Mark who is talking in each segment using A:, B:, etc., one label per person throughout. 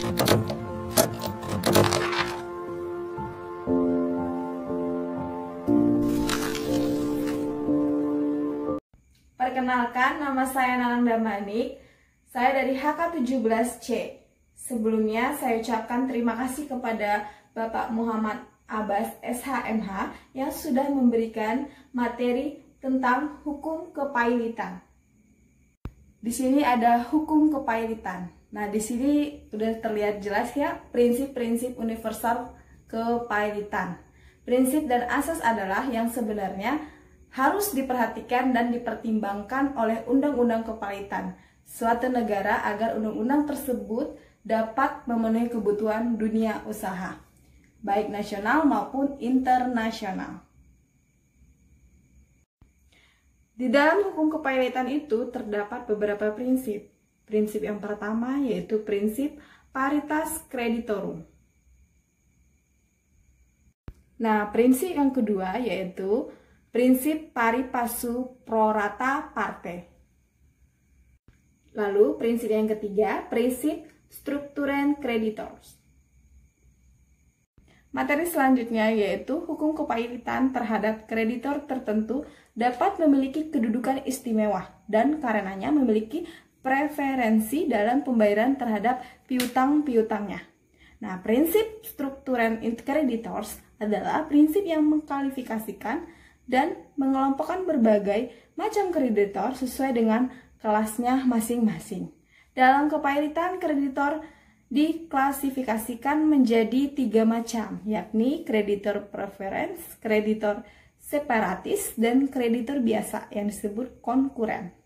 A: Perkenalkan, nama saya Nanang Damanik. Saya dari HK17C. Sebelumnya saya ucapkan terima kasih kepada Bapak Muhammad Abbas SHMH yang sudah memberikan materi tentang hukum kepailitan. Di sini ada hukum kepailitan. Nah, di sini sudah terlihat jelas ya prinsip-prinsip universal kepailitan. Prinsip dan asas adalah yang sebenarnya harus diperhatikan dan dipertimbangkan oleh undang-undang kepailitan suatu negara agar undang-undang tersebut dapat memenuhi kebutuhan dunia usaha, baik nasional maupun internasional. Di dalam hukum kepailitan itu terdapat beberapa prinsip. Prinsip yang pertama yaitu prinsip paritas creditorum. Nah, prinsip yang kedua yaitu prinsip pari passu pro rata parte. Lalu prinsip yang ketiga, prinsip strukturen creditors. Materi selanjutnya yaitu hukum kepailitan terhadap kreditor tertentu dapat memiliki kedudukan istimewa dan karenanya memiliki preferensi dalam pembayaran terhadap piutang-piutangnya. Nah, prinsip strukturen creditors adalah prinsip yang mengkualifikasikan dan mengelompokkan berbagai macam kreditor sesuai dengan kelasnya masing-masing. Dalam kepailitan, kreditor diklasifikasikan menjadi 3 macam, yakni kreditor preference, kreditor separatis, dan kreditor biasa yang disebut konkuren.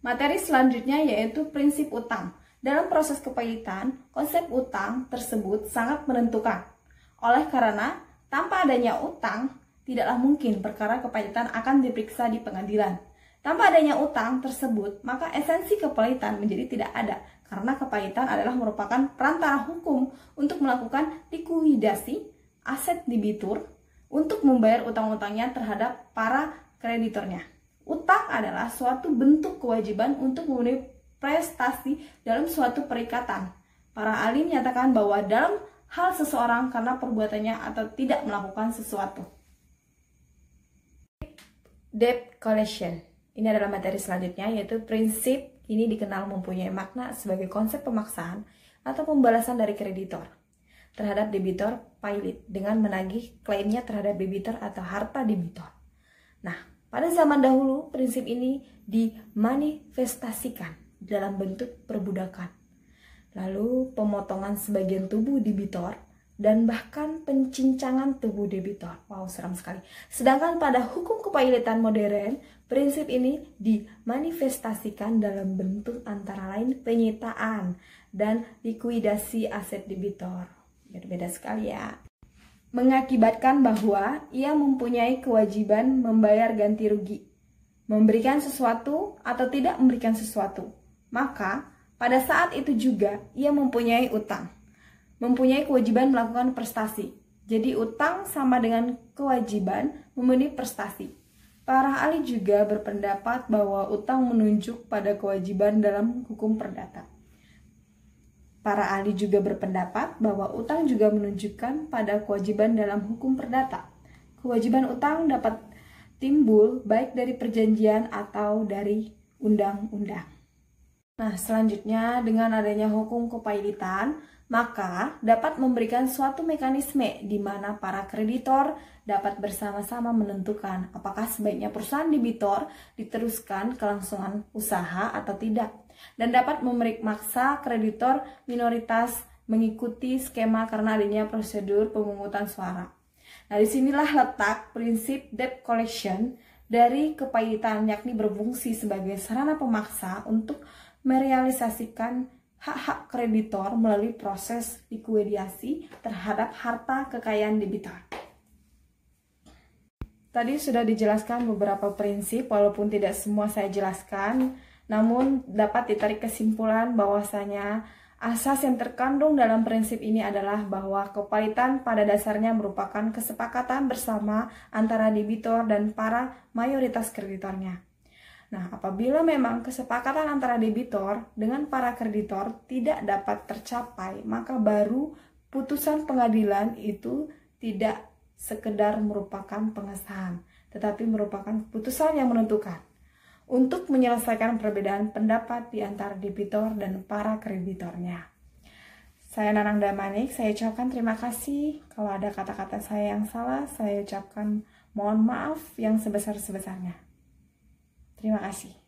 A: Materi selanjutnya yaitu prinsip utang. Dalam proses kepailitan, konsep utang tersebut sangat menentukan. Oleh karena tanpa adanya utang, tidaklah mungkin perkara kepailitan akan diperiksa di pengadilan. Tanpa adanya utang tersebut, maka esensi kepailitan menjadi tidak ada, karena kepailitan adalah merupakan perantara hukum untuk melakukan likuidasi aset debitur untuk membayar utang-utangnya terhadap para kreditornya. Utang adalah suatu bentuk kewajiban untuk memenuhi prestasi dalam suatu perikatan. Para ahli menyatakan bahwa dalam hal seseorang karena perbuatannya atau tidak melakukan sesuatu. Debt collection. Ini adalah materi selanjutnya, yaitu prinsip ini dikenal mempunyai makna sebagai konsep pemaksaan atau pembalasan dari kreditor terhadap debitor pailit dengan menagih klaimnya terhadap debitor atau harta debitor. Nah, pada zaman dahulu prinsip ini dimanifestasikan dalam bentuk perbudakan, lalu pemotongan sebagian tubuh debitor, dan bahkan pencincangan tubuh debitor. Wow, seram sekali. Sedangkan pada hukum kepailitan modern, prinsip ini dimanifestasikan dalam bentuk antara lain penyitaan dan likuidasi aset debitor. Berbeda sekali ya. Mengakibatkan bahwa ia mempunyai kewajiban membayar ganti rugi, memberikan sesuatu atau tidak memberikan sesuatu. Maka, pada saat itu juga ia mempunyai utang, mempunyai kewajiban melakukan prestasi. Jadi utang sama dengan kewajiban memenuhi prestasi. Para ahli juga berpendapat bahwa utang menunjuk pada kewajiban dalam hukum perdata. Para ahli juga berpendapat bahwa utang juga menunjukkan pada kewajiban dalam hukum perdata. Kewajiban utang dapat timbul baik dari perjanjian atau dari undang-undang. Nah, selanjutnya dengan adanya hukum kepailitan, maka dapat memberikan suatu mekanisme di mana para kreditor dapat bersama-sama menentukan apakah sebaiknya perusahaan debitor diteruskan kelangsungan usaha atau tidak, dan dapat memaksa kreditor minoritas mengikuti skema karena adanya prosedur pemungutan suara. Nah, disinilah letak prinsip debt collection dari kepailitan, yakni berfungsi sebagai sarana pemaksa untuk merealisasikan hak-hak kreditor melalui proses likuidasi terhadap harta kekayaan debitor. Tadi sudah dijelaskan beberapa prinsip, walaupun tidak semua saya jelaskan, namun dapat ditarik kesimpulan bahwasanya asas yang terkandung dalam prinsip ini adalah bahwa kepailitan pada dasarnya merupakan kesepakatan bersama antara debitor dan para mayoritas kreditornya. Nah, apabila memang kesepakatan antara debitor dengan para kreditor tidak dapat tercapai, maka baru putusan pengadilan itu tidak sekedar merupakan pengesahan, tetapi merupakan putusan yang menentukan untuk menyelesaikan perbedaan pendapat di antara debitor dan para kreditornya. Saya Nanang Damanik, saya ucapkan terima kasih. Kalau ada kata-kata saya yang salah, saya ucapkan mohon maaf yang sebesar-besarnya. Terima kasih.